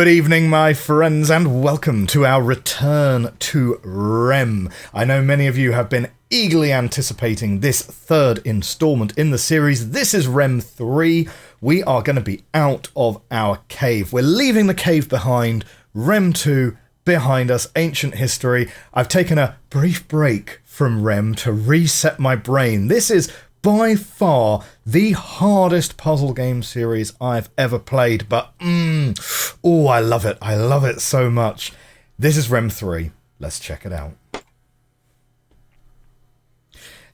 Good evening, my friends, and welcome to our return to RHEM. I know many of you have been eagerly anticipating this third installment in the series. This is RHEM III. We are going to be out of our cave. We're leaving the cave behind. RHEM II behind us, ancient history. I've taken a brief break from RHEM to reset my brain. This is by far the hardest puzzle game series I've ever played, but oh, I love it. I love it so much. This is RHEM III. Let's check it out.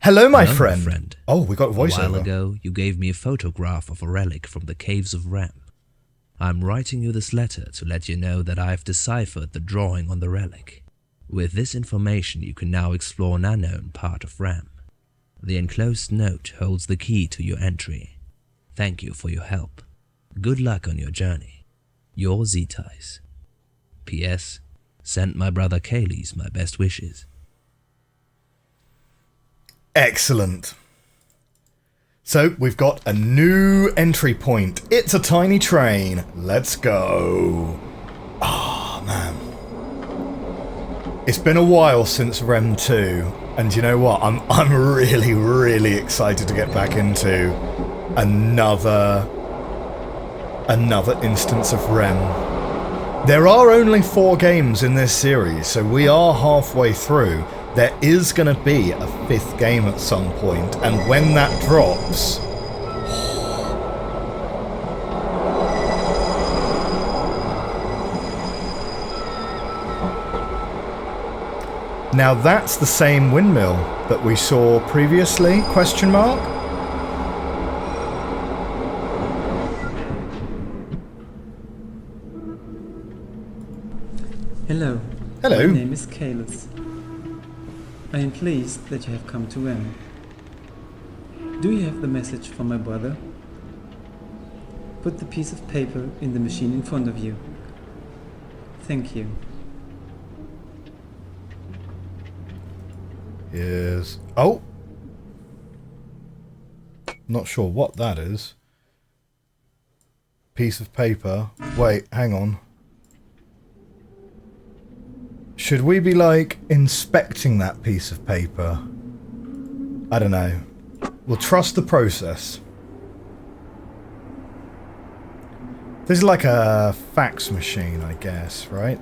Hello, my friend. Oh, we got voiceover. A while ago, you gave me a photograph of a relic from the caves of RHEM. I'm writing you this letter to let you know that I've deciphered the drawing on the relic. With this information, you can now explore an unknown part of RHEM. The enclosed note holds the key to your entry. Thank you for your help. Good luck on your journey. Your Zetais. P.S. Send my brother Kales my best wishes. Excellent. So, we've got a new entry point. It's a tiny train. Let's go. Ah, man. It's been a while since RHEM II. And you know what? I'm really excited to get back into another instance of RHEM. There are only 4 games in this series, so we are halfway through. There is going to be a 5th game at some point, and when that drops, now that's the same windmill that we saw previously, question mark? Hello. Hello. My name is Kales. I am pleased that you have come to RHEM. Do you have the message from my brother? Put the piece of paper in the machine in front of you. Thank you. Is oh, not sure what that is. Piece of paper. Wait, hang on. Should we be like inspecting that piece of paper? I don't know. We'll trust the process. This is like a fax machine, I guess, right?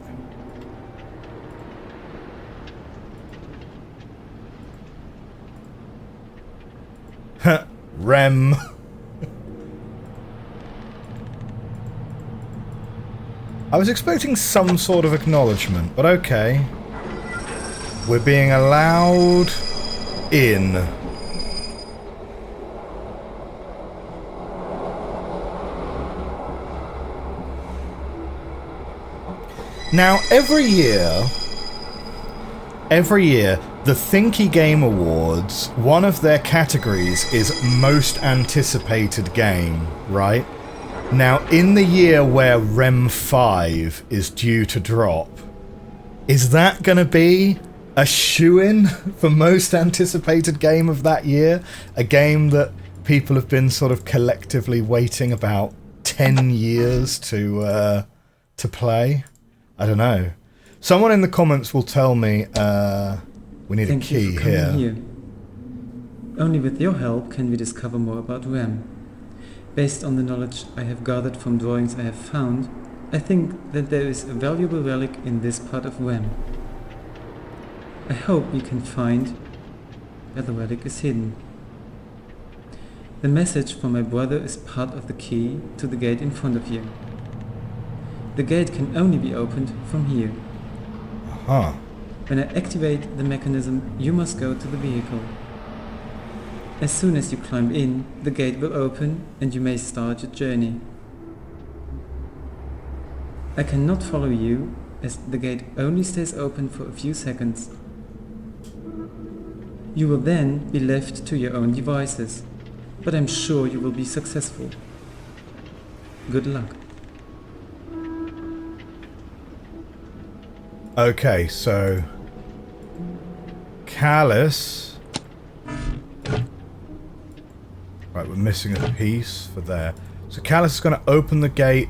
RHEM. I was expecting some sort of acknowledgement, but okay. We're being allowed in. Now, every year, the Thinky Game Awards, one of their categories is Most Anticipated Game, right? Now, in the year where RHEM V is due to drop, is that going to be a shoo-in for Most Anticipated Game of that year? A game that people have been sort of collectively waiting about 10 years to play? I don't know. Someone in the comments will tell me we need a key here. Only with your help can we discover more about RHEM. Based on the knowledge I have gathered from drawings I have found, I think that there is a valuable relic in this part of RHEM. I hope we can find where the relic is hidden. The message from my brother is part of the key to the gate in front of you. The gate can only be opened from here. Huh. When I activate the mechanism, you must go to the vehicle. As soon as you climb in, the gate will open and you may start your journey. I cannot follow you, as the gate only stays open for a few seconds. You will then be left to your own devices, but I'm sure you will be successful. Good luck. Okay, so Callus. Right, we're missing a piece for there. So Callus is going to open the gate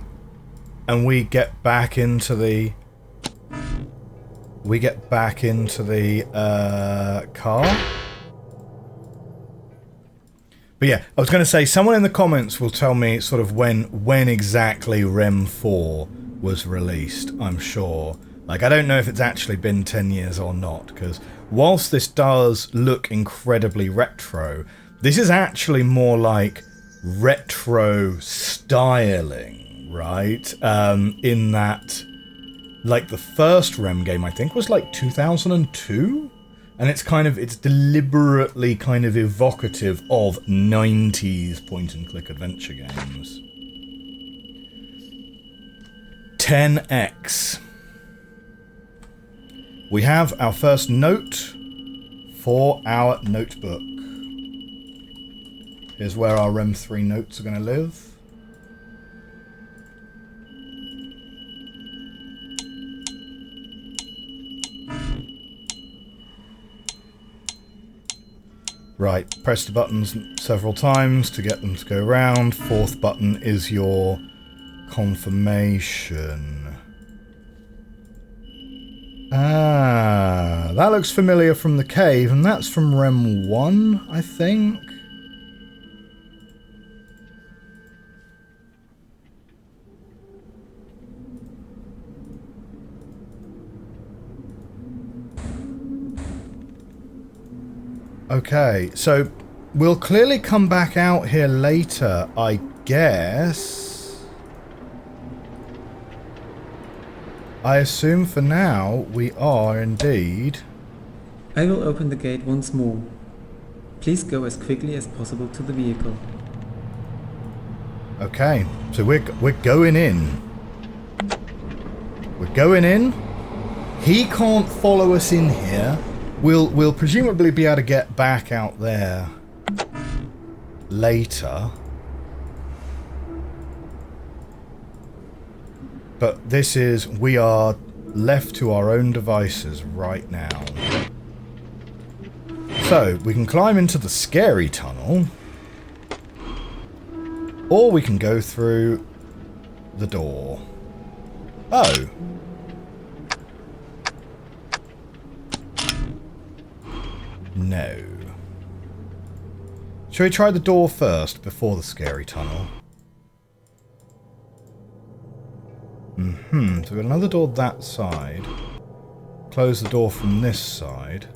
and we get back into the... car. But yeah, I was going to say, someone in the comments will tell me sort of when exactly RHEM 4 was released, I'm sure. Like, I don't know if it's actually been 10 years or not, because whilst this does look incredibly retro, this is actually more like retro styling, right? In that, like, the first RHEM game, I think, was like 2002? And it's deliberately kind of evocative of 90s point-and-click adventure games. 10x. We have our first note for our notebook. Here's where our RHEM 3 notes are going to live. Right, press the buttons several times to get them to go round. Fourth button is your confirmation. Ah, that looks familiar from the cave, and that's from RHEM 1, I think. Okay, so we'll clearly come back out here later, I guess. I assume for now we are indeed. I will open the gate once more. Please go as quickly as possible to the vehicle. Okay, so we're going in. We're going in. He can't follow us in here. We'll presumably be able to get back out there later. But this is, we are left to our own devices right now. So, we can climb into the scary tunnel. Or we can go through the door. Oh. No. Shall we try the door first before the scary tunnel? So we've got another door that side. Close the door from this side.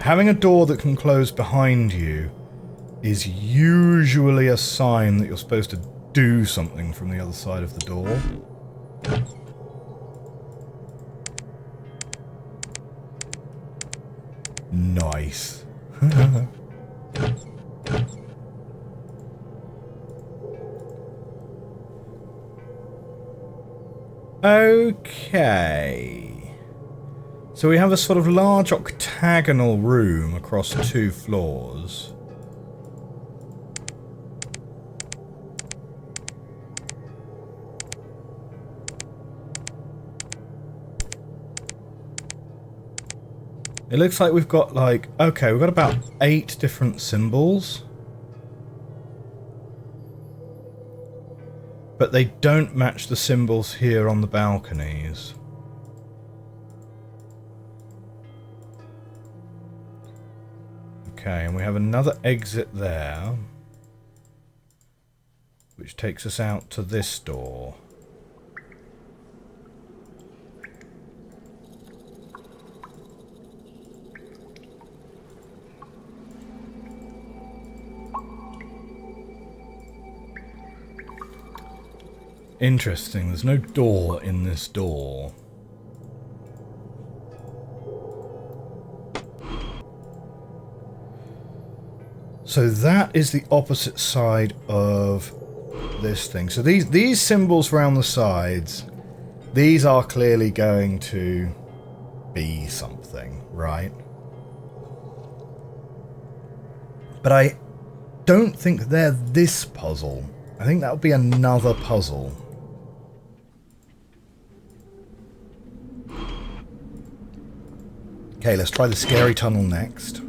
Having a door that can close behind you is usually a sign that you're supposed to do something from the other side of the door. Nice. Okay. So we have a sort of large octagonal room across 2 floors. It looks like we've got like, okay, we've got about 8 different symbols. But they don't match the symbols here on the balconies. Okay, and we have another exit there, which takes us out to this door. Interesting, there's no door in this door. So that is the opposite side of this thing. So these symbols around the sides, these are clearly going to be something, right? But I don't think they're this puzzle. I think that would be another puzzle. Okay, let's try the scary tunnel next.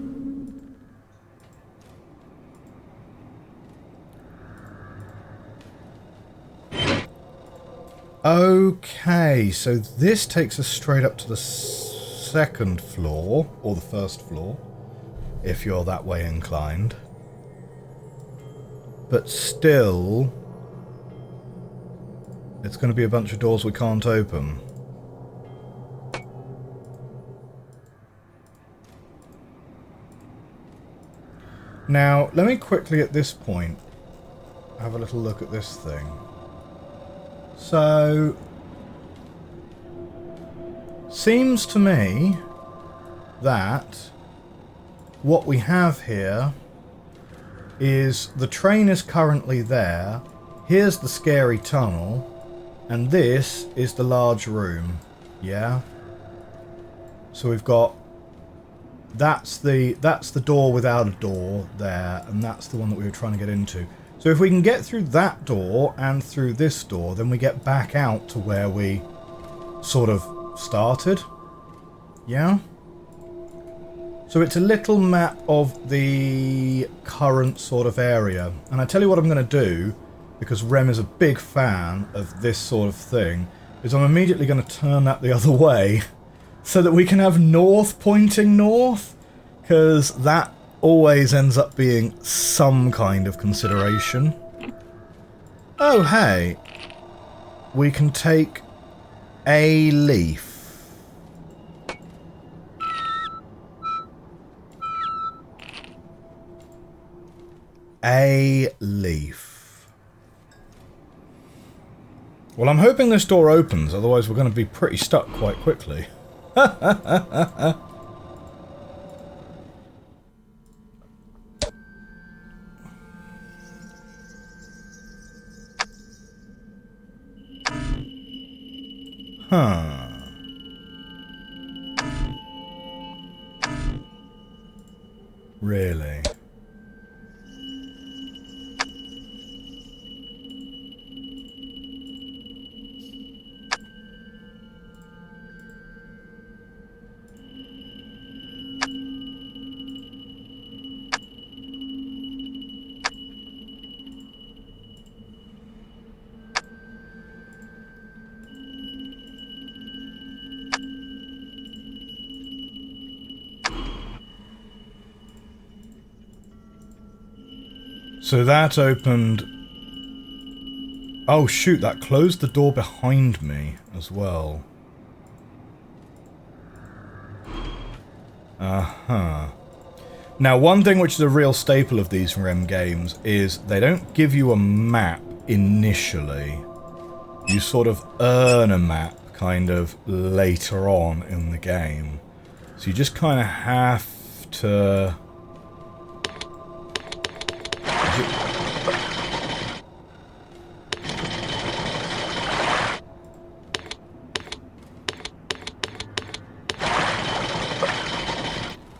Okay, so this takes us straight up to the second floor, or the first floor, if you're that way inclined. But still, it's going to be a bunch of doors we can't open. Now, let me quickly at this point have a little look at this thing. So, seems to me that what we have here is the train is currently there, here's the scary tunnel, and this is the large room, yeah? So we've got, that's the door without a door there, and that's the one that we were trying to get into. So if we can get through that door and through this door, then we get back out to where we sort of started, yeah? So it's a little map of the current sort of area. And I tell you what I'm going to do, because Rem is a big fan of this sort of thing, is I'm immediately going to turn that the other way so that we can have north pointing north, because that always ends up being some kind of consideration. Oh, hey. We can take a leaf. A leaf. Well, I'm hoping this door opens, otherwise we're going to be pretty stuck quite quickly. Huh. Really? So that opened... Oh shoot, that closed the door behind me as well. Uh-huh. Now, one thing which is a real staple of these RHEM games is they don't give you a map initially. You sort of earn a map kind of later on in the game. So you just kind of have to...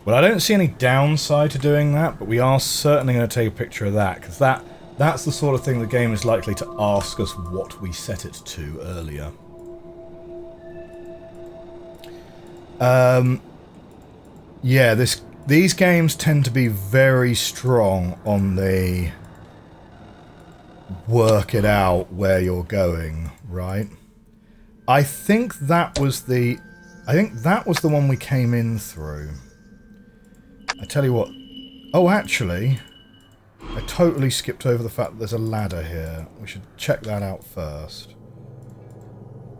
Well, I don't see any downside to doing that, but we are certainly going to take a picture of that, because that's the sort of thing the game is likely to ask us what we set it to earlier. Yeah, these games tend to be very strong on the work it out where you're going, right? I think that was the one we came in through. I tell you what. Oh, actually, I totally skipped over the fact that there's a ladder here. We should check that out first.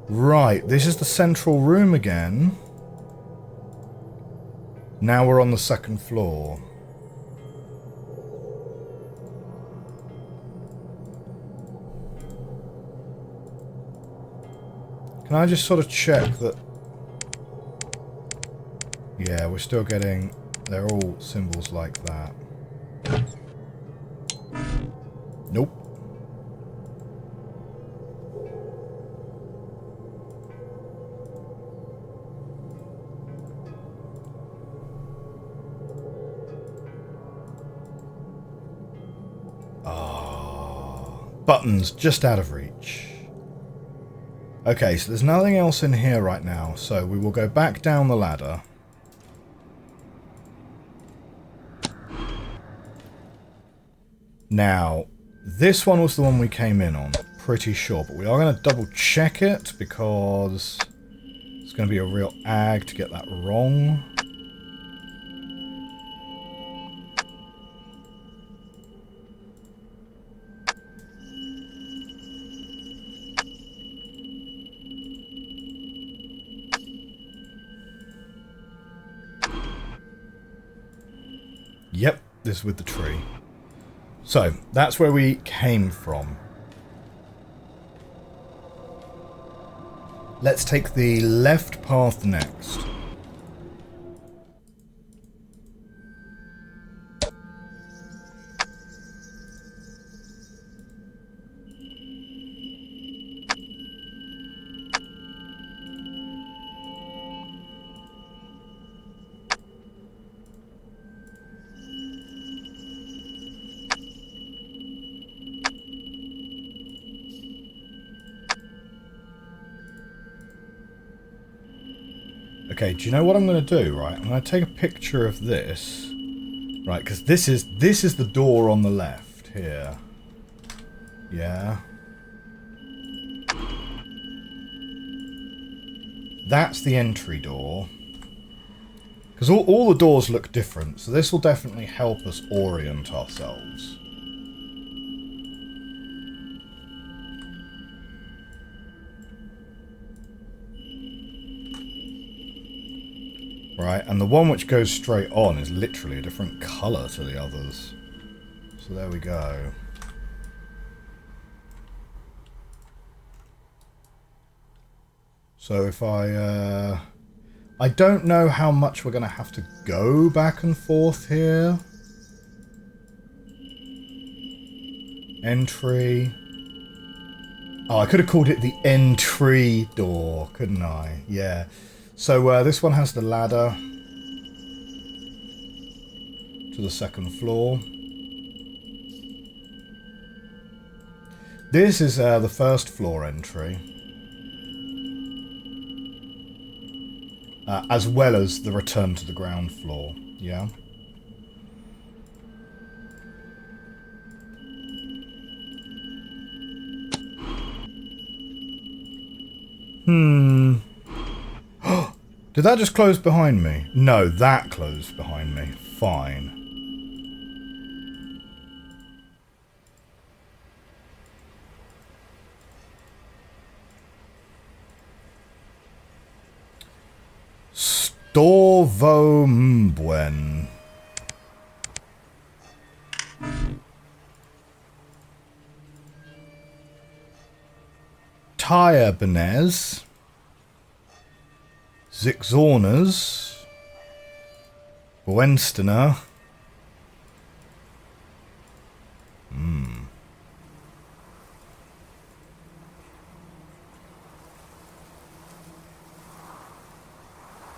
Right, this is the central room again. Now we're on the second floor. Can I just sort of check that... Yeah, we're still getting... They're all symbols like that. Nope. Buttons just out of reach. Okay, so there's nothing else in here right now, so we will go back down the ladder. Now, this one was the one we came in on. pretty sure, but we are going to double check it because it's going to be a real ag to get that wrong. Yep, this is with the tree. So, that's where we came from. Let's take the left path next. Okay, do you know what I'm going to do, right? I'm going to take a picture of this. Right, because this is the door on the left here. Yeah. That's the entry door. Because all the doors look different, so this will definitely help us orient ourselves. Right, and the one which goes straight on is literally a different colour to the others. So there we go. So if I don't know how much we're going to have to go back and forth here. Entry. Oh, I could have called it the entry door, couldn't I? Yeah. So this one has the ladder to the second floor. This is the first floor entry. As well as the return to the ground floor. Yeah. Did that just close behind me? No, that closed behind me. Fine. Storvombuen. Tyre Benez. Zixornas, Wenstener.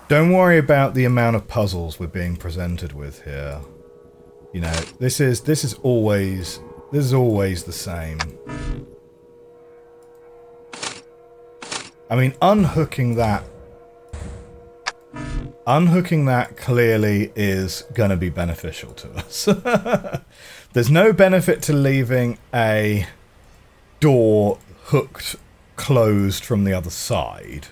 Don't worry about the amount of puzzles we're being presented with here. You know, this is always the same. I mean, unhooking that clearly is going to be beneficial to us. There's no benefit to leaving a door hooked closed from the other side.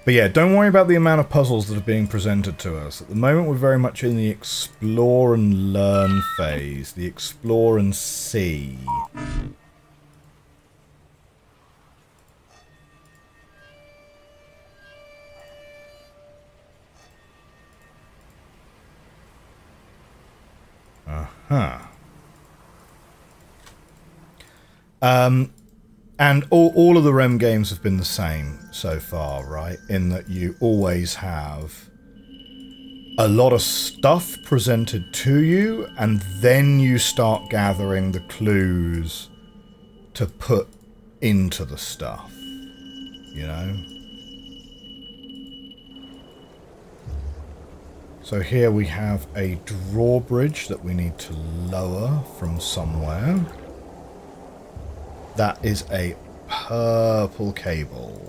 But yeah, don't worry about the amount of puzzles that are being presented to us. At the moment, we're very much in the explore and learn phase. The explore and see. And all of the REM games have been the same so far, right? In that you always have a lot of stuff presented to you, and then you start gathering the clues to put into the stuff, you know? So here we have a drawbridge that we need to lower from somewhere. That is a purple cable.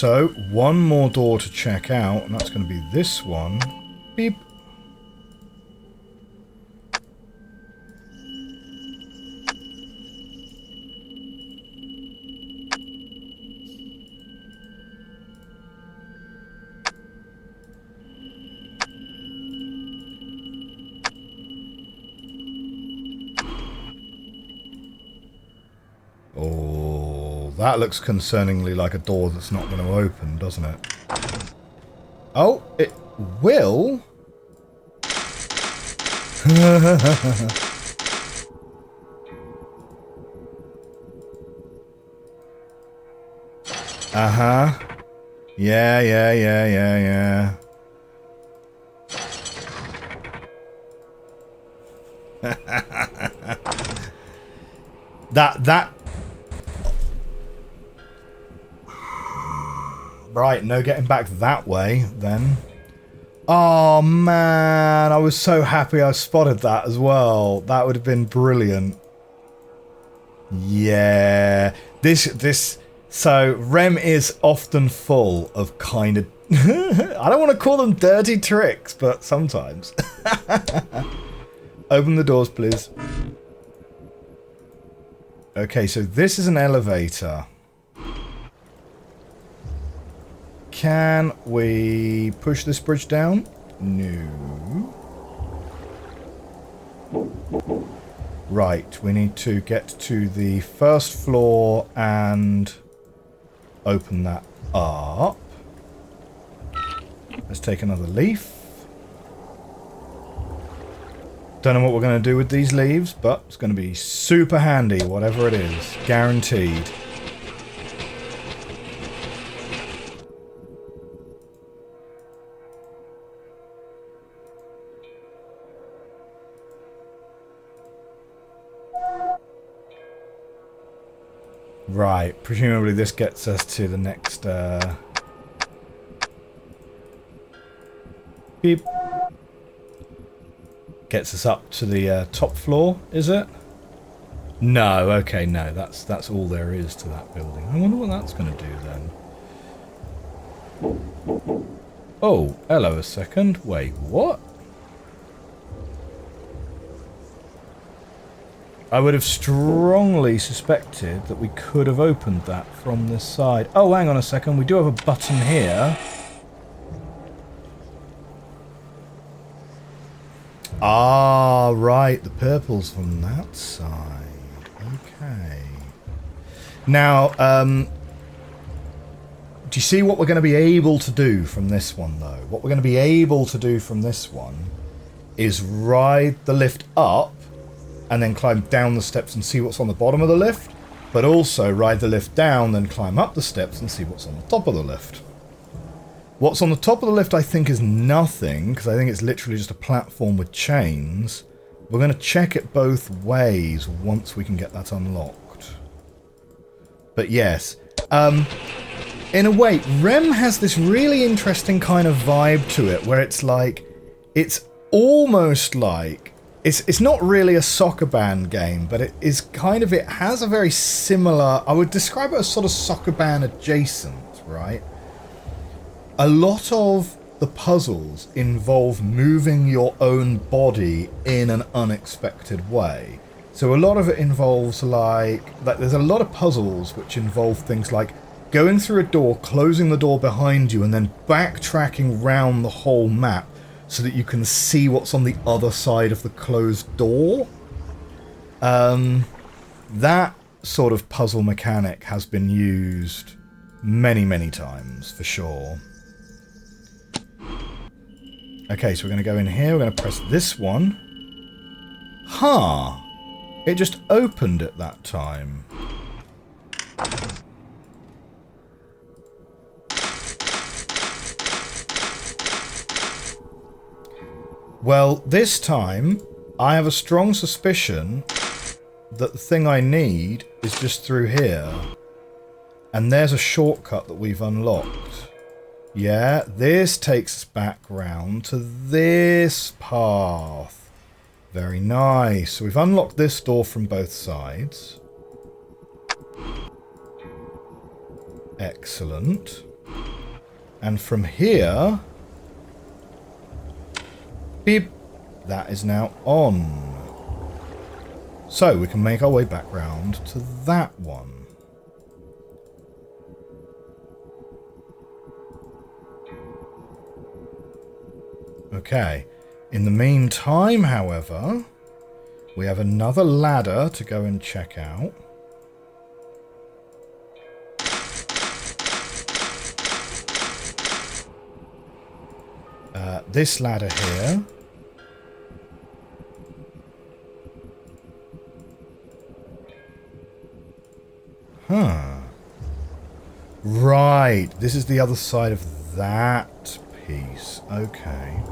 So, one more door to check out, and that's going to be this one. Beep. Oh, that looks concerningly like a door that's not going to open, doesn't it? Oh, it will? Uh-huh. Yeah. That... Right, no getting back that way, then. Oh, man, I was so happy I spotted that as well. That would have been brilliant. Yeah. So, RHEM is often full of kind of... I don't want to call them dirty tricks, but sometimes. Open the doors, please. Okay, so this is an elevator. Can we push this bridge down? No. Right, we need to get to the first floor and open that up. Let's take another leaf. Don't know what we're going to do with these leaves, but it's going to be super handy, whatever it is. Guaranteed. Right, presumably this gets us to the next, beep. Gets us up to the top floor, is it? No, okay, no, that's all there is to that building. I wonder what that's going to do then. Oh, hello a second. Wait, what? I would have strongly suspected that we could have opened that from this side. Oh, hang on a second. We do have a button here. Ah, right. The purple's from that side. Okay. Now, do you see what we're going to be able to do from this one, though? What we're going to be able to do from this one is ride the lift up and then climb down the steps and see what's on the bottom of the lift, but also ride the lift down, then climb up the steps and see what's on the top of the lift. What's on the top of the lift I think is nothing, because I think it's literally just a platform with chains. We're going to check it both ways once we can get that unlocked. But yes, in a way, RHEM has this really interesting kind of vibe to it, where it's like, it's almost like, it's not really a soccer band game, but it is kind of, it has a very similar, I would describe it as sort of soccer band adjacent, right? A lot of the puzzles involve moving your own body in an unexpected way. So a lot of it involves like there's a lot of puzzles which involve things like going through a door, closing the door behind you, and then backtracking round the whole map so that you can see what's on the other side of the closed door. That sort of puzzle mechanic has been used many, many times, for sure. Okay, so we're going to go in here, we're going to press this one. Huh. It just opened at that time. Well, this time, I have a strong suspicion that the thing I need is just through here. And there's a shortcut that we've unlocked. Yeah, this takes us back round to this path. Very nice. So we've unlocked this door from both sides. Excellent. And from here... beep! That is now on. So we can make our way back round to that one. Okay. In the meantime, however, we have another ladder to go and check out. This ladder here. Huh. Right. This is the other side of that piece. Okay.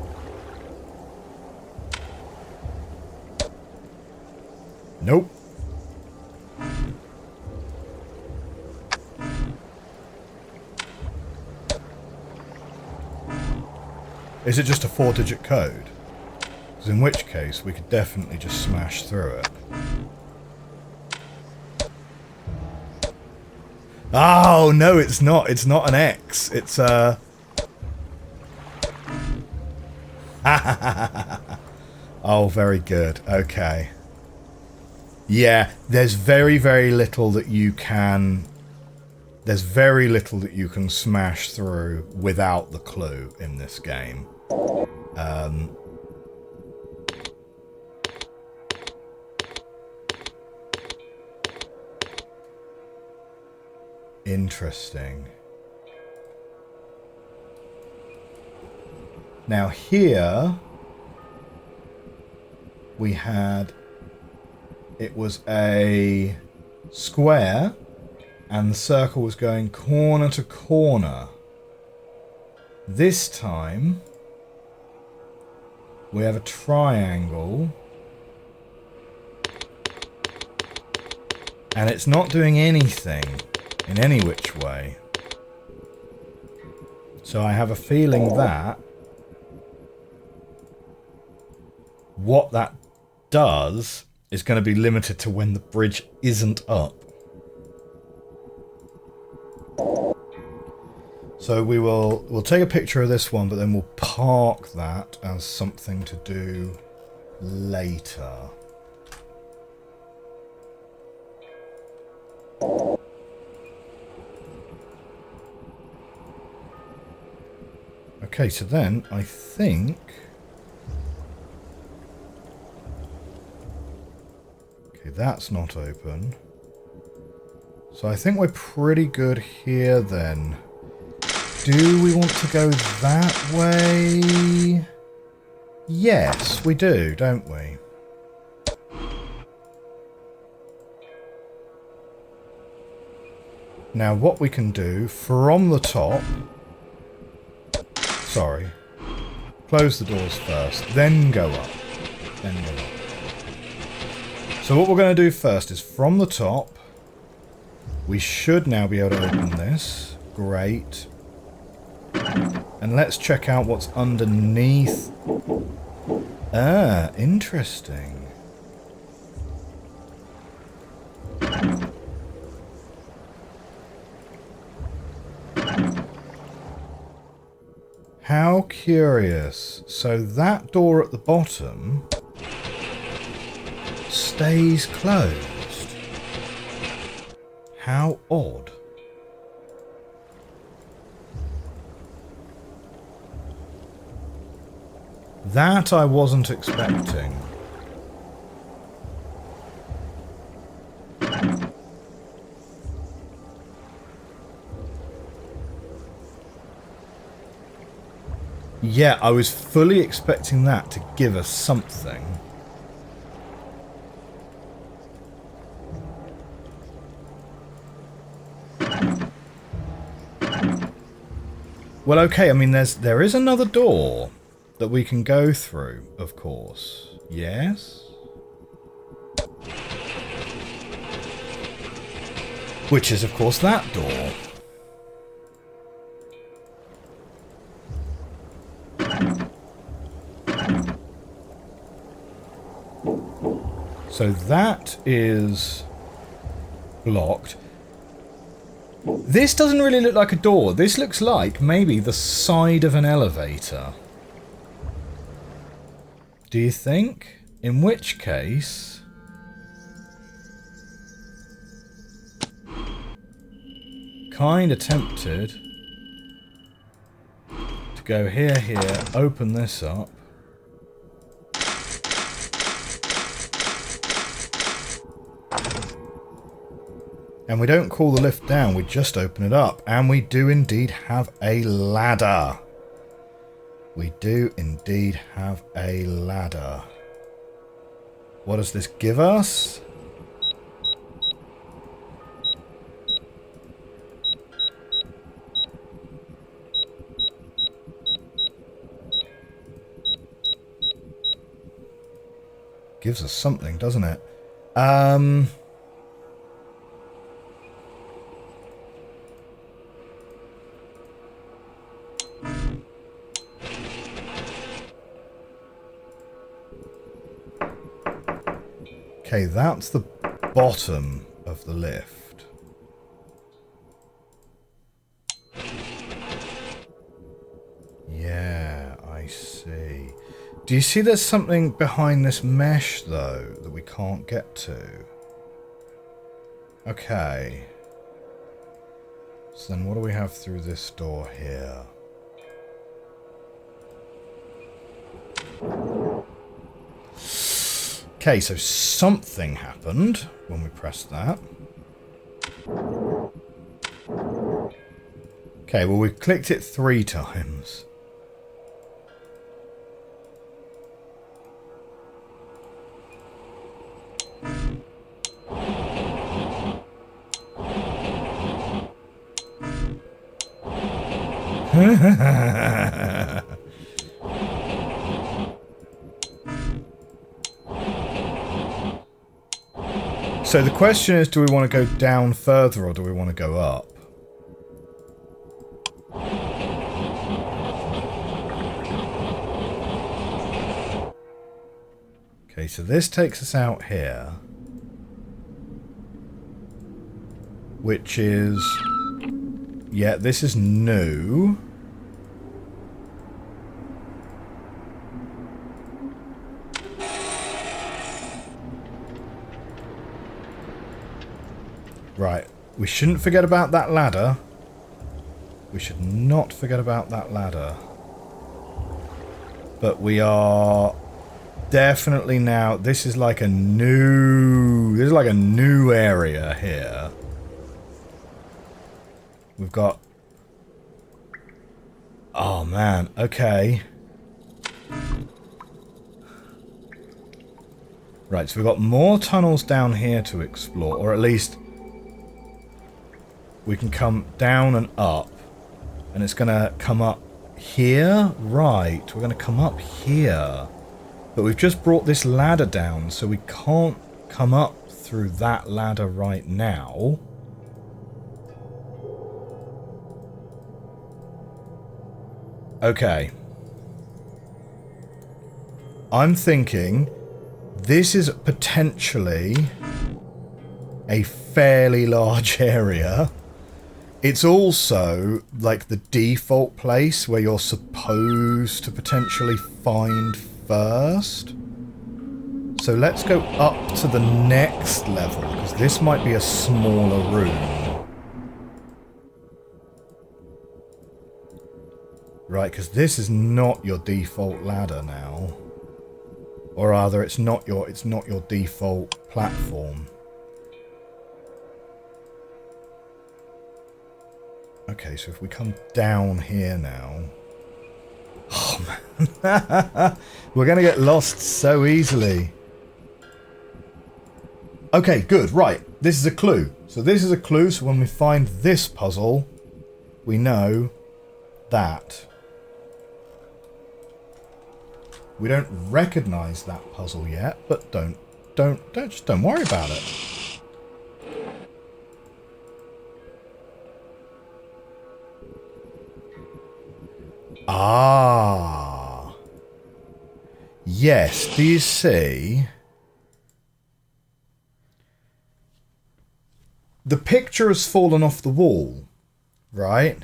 Nope. Is it just a 4-digit code? Because in which case we could definitely just smash through it. Oh, no, it's not. It's not an X. It's a... Oh, very good. Okay. Yeah, there's very, very little that you can... There's very little that you can smash through without the clue in this game. Interesting. Now here we had... It was a square and the circle was going corner to corner. This time we have a triangle and it's not doing anything in any which way. So I have a feeling that what that does is going to be limited to when the bridge isn't up. So we'll take a picture of this one, but then we'll park that as something to do later. Okay, so then I think... Okay, that's not open. So I think we're pretty good here then. Do we want to go that way? Yes, we do, don't we? Now what we can do from the top... Sorry. Close the doors first, then go up. Then go up. So what we're going to do first is from the top, we should now be able to open this. Great. And let's check out what's underneath. Ah, interesting. How curious. So that door at the bottom stays closed. How odd. That I wasn't expecting. Yeah, I was fully expecting that to give us something. Well, okay, I mean, there is another door that we can go through, of course. Yes? Which is, of course, that door. So that is blocked. This doesn't really look like a door. This looks like maybe the side of an elevator. Do you think? In which case... Kinda tempted to go here, open this up. And we don't call the lift down, we just open it up. And we do indeed have a ladder. We do indeed have a ladder. What does this give us? Gives us something, doesn't it? Okay, that's the bottom of the lift. Yeah, I see. Do you see there's something behind this mesh, though, that we can't get to? Okay. So then what do we have through this door here? Okay, so something happened when we pressed that. Okay, well, we've clicked it 3 times. So the question is, do we want to go down further or do we want to go up? Okay, so this takes us out here. Which is... Yeah, this is new. Right, we shouldn't forget about that ladder. We should not forget about that ladder. But we are definitely now... This is like a new... This is like a new area here. We've got... Oh, man. Okay. Right, so we've got more tunnels down here to explore. Or at least... We can come down and up. And it's going to come up here? Right, we're going to come up here. But we've just brought this ladder down, so we can't come up through that ladder right now. Okay. I'm thinking this is potentially a fairly large area. It's also like the default place where you're supposed to potentially find first. So let's go up to the next level, because this might be a smaller room. Right, because this is not your default ladder now. Or rather, it's not your default platform. Okay, so if we come down here now... Oh, man. We're going to get lost so easily. Okay, good. Right. This is a clue. So this is a clue. So when we find this puzzle, we know that. We don't recognize that puzzle yet, but don't worry about it. Ah. Yes, do you see? The picture has fallen off the wall. right?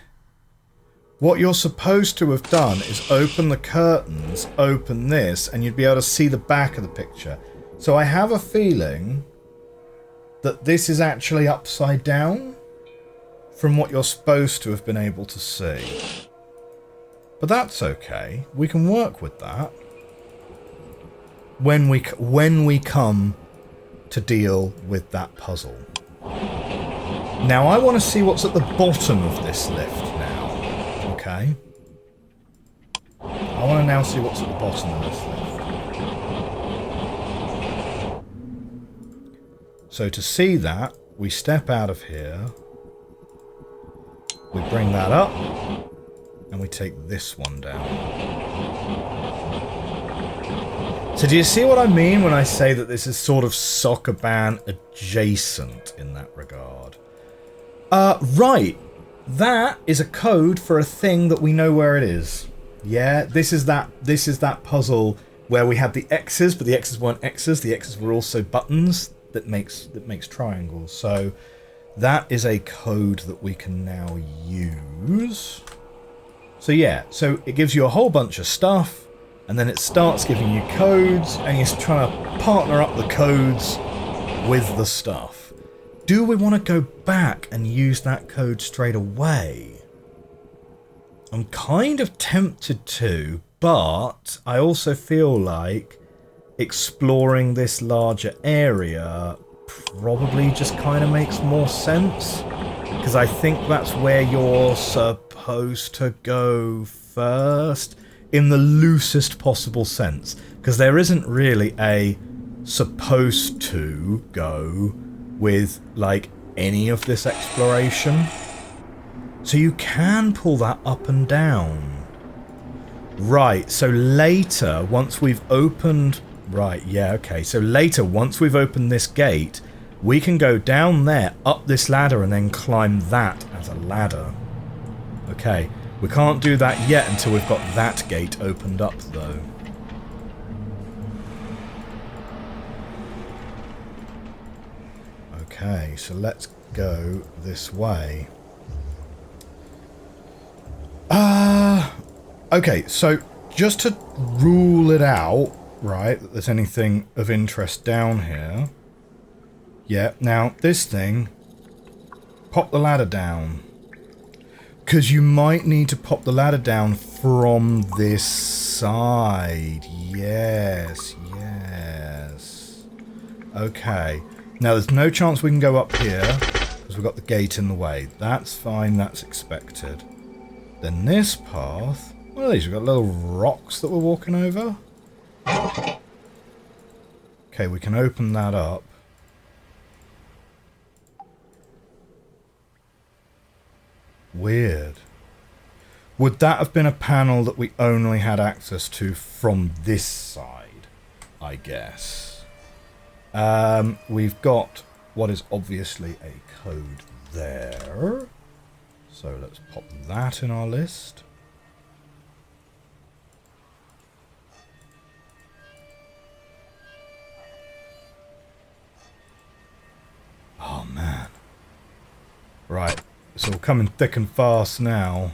What you're supposed to have done is open the curtains, open this, and you'd be able to see the back of the picture. So I have a feeling that this is actually upside down from what you're supposed to have been able to see. But that's okay. We can work with that when we come to deal with that puzzle. Now I want to see what's at the bottom of this lift now. Okay. I want to now see what's at the bottom of this lift. So to see that, we step out of here. We bring that up. And we take this one down. So do you see what I mean when I say that this is sort of soccer ban adjacent in that regard? Right. That is a code for a thing that we know where it is. Yeah, this is that puzzle where we had the X's, but the X's weren't X's. The X's were also buttons that makes triangles. So that is a code that we can now use. So yeah, so it gives you a whole bunch of stuff, and then it starts giving you codes, and you're trying to partner up the codes with the stuff. Do we want to go back and use that code straight away? I'm kind of tempted to, but I also feel like exploring this larger area probably just kind of makes more sense, because I think that's where you're supposed to go first, in the loosest possible sense, because there isn't really a supposed to go with like any of this exploration, so you can pull that up and down. Right, so later, once we've opened... Right, yeah, okay, so later, once we've opened this gate, we can go down there, up this ladder, and then climb that as a ladder. Okay, we can't do that yet until we've got that gate opened up, though. Okay, so let's go this way. Okay, so just to rule it out, right, that there's anything of interest down here. Yeah, now this thing, pop the ladder down. Because you might need to pop the ladder down from this side. Yes, yes. Okay. Now there's no chance we can go up here, because we've got the gate in the way. That's fine, that's expected. Then this path... What are these? We've got little rocks that we're walking over. Okay, we can open that up. Weird. Would that have been a panel that we only had access to from this side? I guess. We've got what is obviously a code there. So let's pop that in our list. Oh man. Right. It's all coming thick and fast now.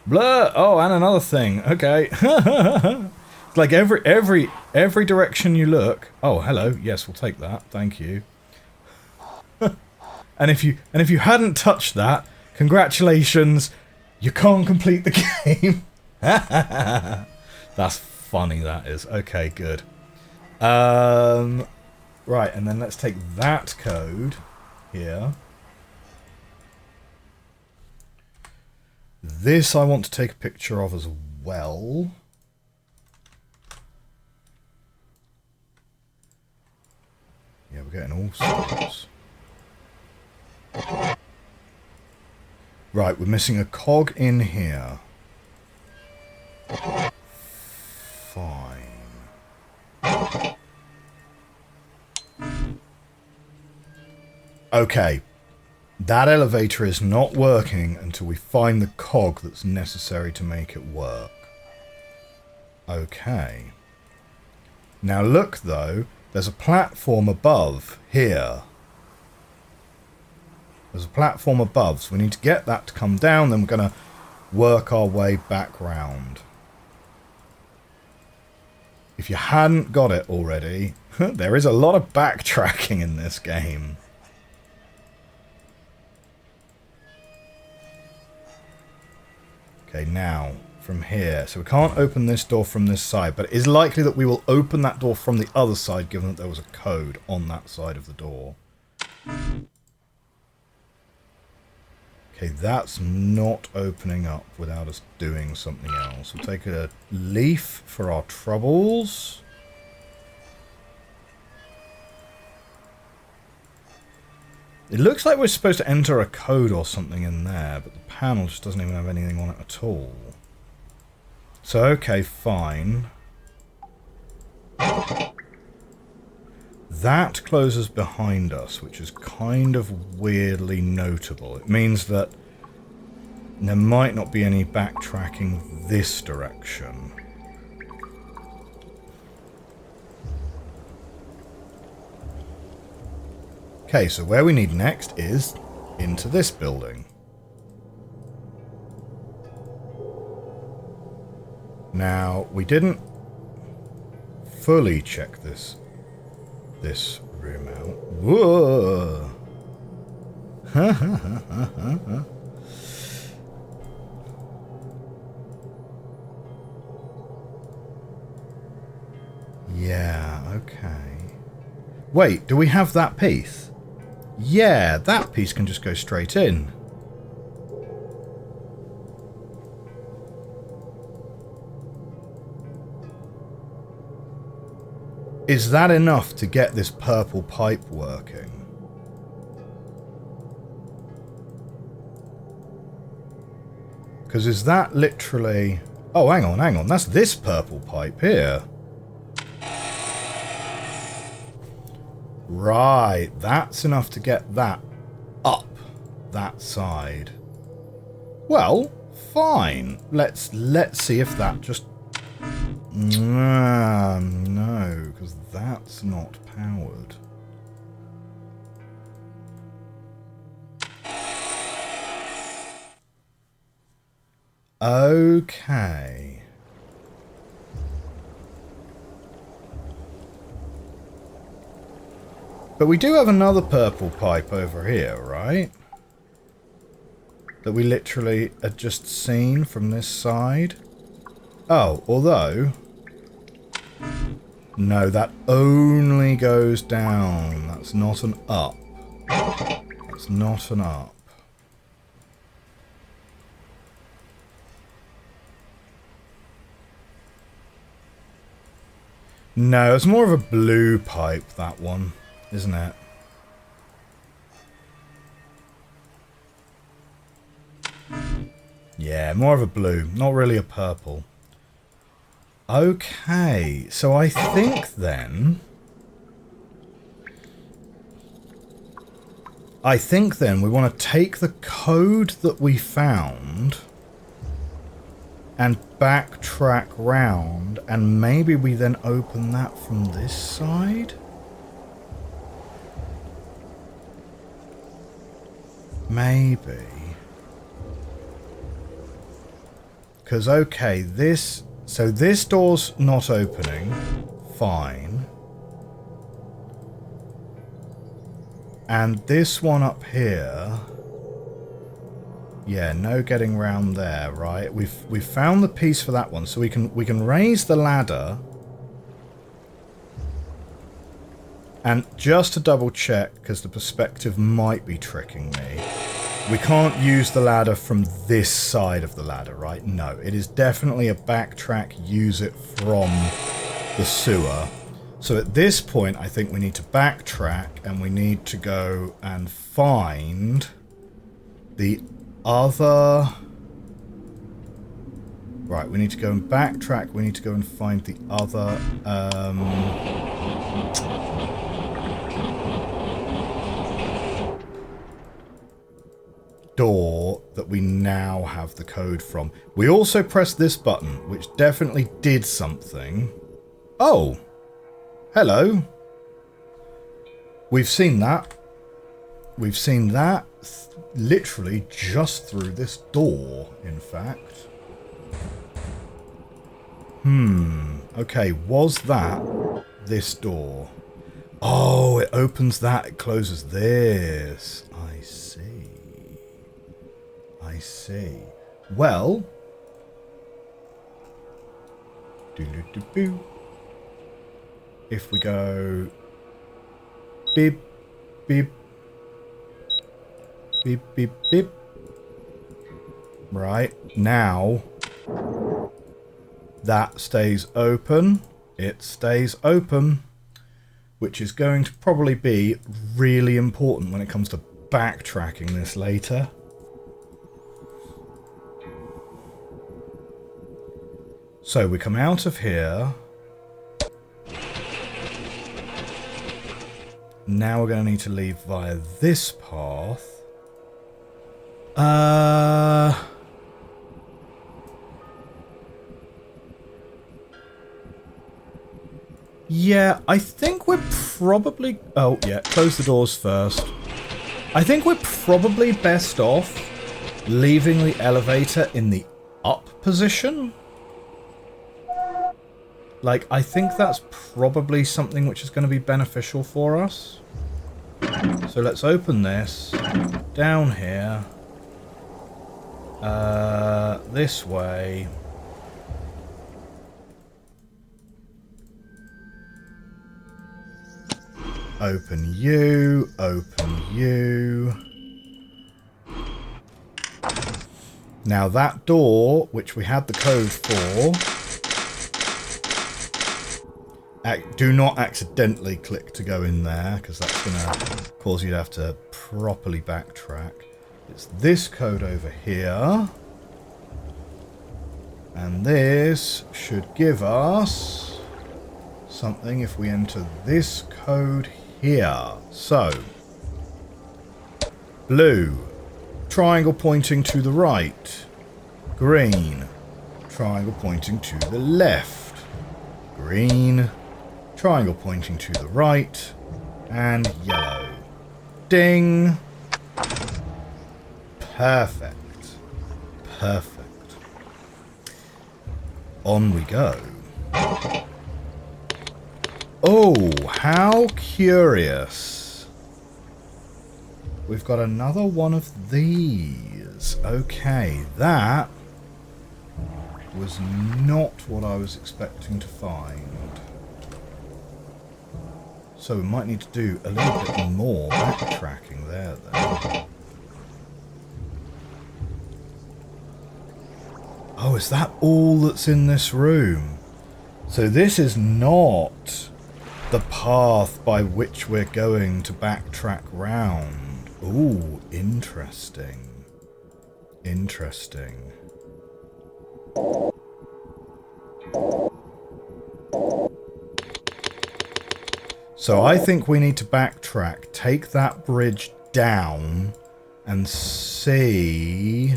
Blur! Oh, and another thing. Okay. It's like every direction you look. Oh, hello. Yes, we'll take that. Thank you. and if you hadn't touched that, congratulations. You can't complete the game. That's funny, that is. Okay, good. Right, and then let's take that code here. This I want to take a picture of as well. Yeah, we're getting all sorts. Right, we're missing a cog in here. Fine. Okay. That elevator is not working until we find the cog that's necessary to make it work. Okay. Now look though, there's a platform above here. There's a platform above, so we need to get that to come down, then we're going to work our way back round. If you hadn't got it already, there is a lot of backtracking in this game. Okay, now, from here. So we can't open this door from this side, but it is likely that we will open that door from the other side, given that there was a code on that side of the door. Okay, that's not opening up without us doing something else. We'll take a leaf for our troubles. It looks like we're supposed to enter a code or something in there, but the panel just doesn't even have anything on it at all. So, okay, fine. That closes behind us, which is kind of weirdly notable. It means that there might not be any backtracking this direction. Okay, so where we need next is into this building. Now, we didn't fully check this room out. Whoa! Yeah, okay. Wait, do we have that piece? Yeah, that piece can just go straight in. Is that enough to get this purple pipe working? Because is that literally... Oh, hang on. That's this purple pipe here. Right, that's enough to get that up that side. Well, fine. Let's see if that just... No, because that's not powered. Okay. But we do have another purple pipe over here, right? That we literally had just seen from this side. Oh, although... No, that only goes down. That's not an up. That's not an up. No, it's more of a blue pipe, that one, isn't it? Yeah, more of a blue, not really a purple. Okay, so I think then we want to take the code that we found and backtrack round, and maybe we then open that from this side? Maybe. Because, okay, this... So this door's not opening. Fine. And this one up here... Yeah, no getting round there, right? We've found the piece for that one, so we can raise the ladder. And just to double check, because the perspective might be tricking me, we can't use the ladder from this side of the ladder, right? No, it is definitely a backtrack, use it from the sewer. So at this point, I think we need to backtrack, and we need to go and find the other... Right, we need to go and backtrack, we need to go and find the other... door that we now have the code from. We also pressed this button, which definitely did something. Oh! Hello! We've seen that. We've seen that. literally just through this door, in fact. Okay, was that this door? Oh, it opens that, it closes this. I see. I see. Well... if we go... beep, beep, beep, beep, beep. Right, now... that stays open. It stays open. Which is going to probably be really important when it comes to backtracking this later. So we come out of here. Now we're going to need to leave via this path. Yeah, I think we're probably... oh, yeah, close the doors first. I think we're probably best off leaving the elevator in the up position. Like, I think that's probably something which is going to be beneficial for us. So let's open this. Down here. This way. Open you. Open you. Now that door, which we had the code for... do not accidentally click to go in there, because that's going to cause you to have to properly backtrack. It's this code over here. And this should give us something if we enter this code here. So, blue, triangle pointing to the right. Green, triangle pointing to the left. Green, triangle pointing to the right, and yellow. Ding! Perfect. Perfect. On we go. Oh, how curious. We've got another one of these. Okay, that was not what I was expecting to find. So we might need to do a little bit more backtracking there then. Oh, is that all that's in this room? So this is not the path by which we're going to backtrack round. Ooh, interesting. Interesting. So I think we need to backtrack, take that bridge down, and see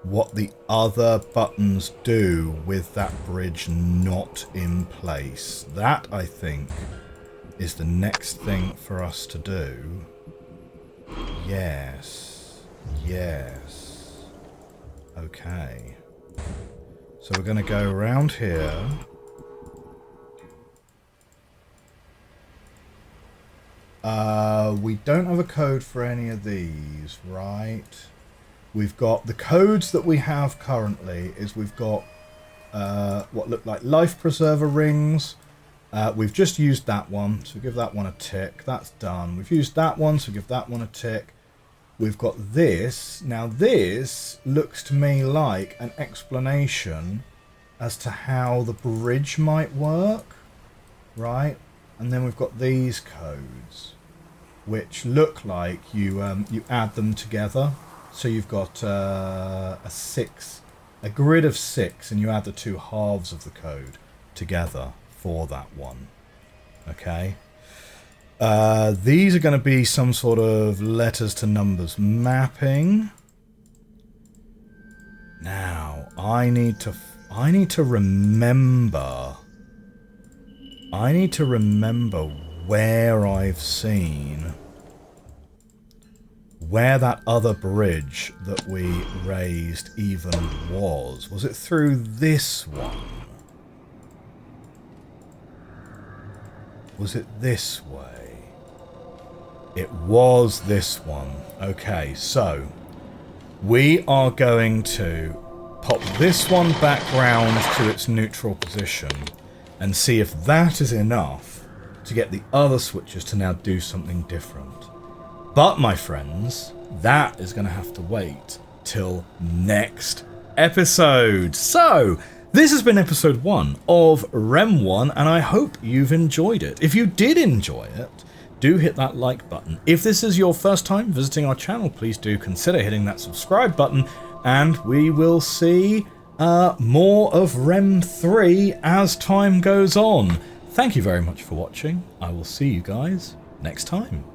what the other buttons do with that bridge not in place. That, I think, is the next thing for us to do. Yes. Yes. Okay. So we're going to go around here. We don't have a code for any of these, right? We've got the codes that we have currently is we've got what look like life preserver rings. We've just used that one, so we give that one a tick. That's done. We've used that one, so we give that one a tick. We've got this. Now this looks to me like an explanation as to how the bridge might work, right? And then we've got these codes, which look like you add them together. So you've got a grid of 6, and you add the two halves of the code together for that one. Okay. These are going to be some sort of letters to numbers mapping. Now I need to remember. I need to remember where I've seen where that other bridge that we raised even was. Was it through this one? Was it this way? It was this one. Okay, so we are going to pop this one back round to its neutral position and see if that is enough to get the other switches to now do something different. But, my friends, that is going to have to wait till next episode. So, this has been episode 1 of RHEM 1, and I hope you've enjoyed it. If you did enjoy it, do hit that like button. If this is your first time visiting our channel, please do consider hitting that subscribe button, and we will see more of RHEM 3 as time goes on. Thank you very much for watching. I will see you guys next time.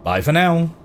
Bye for now.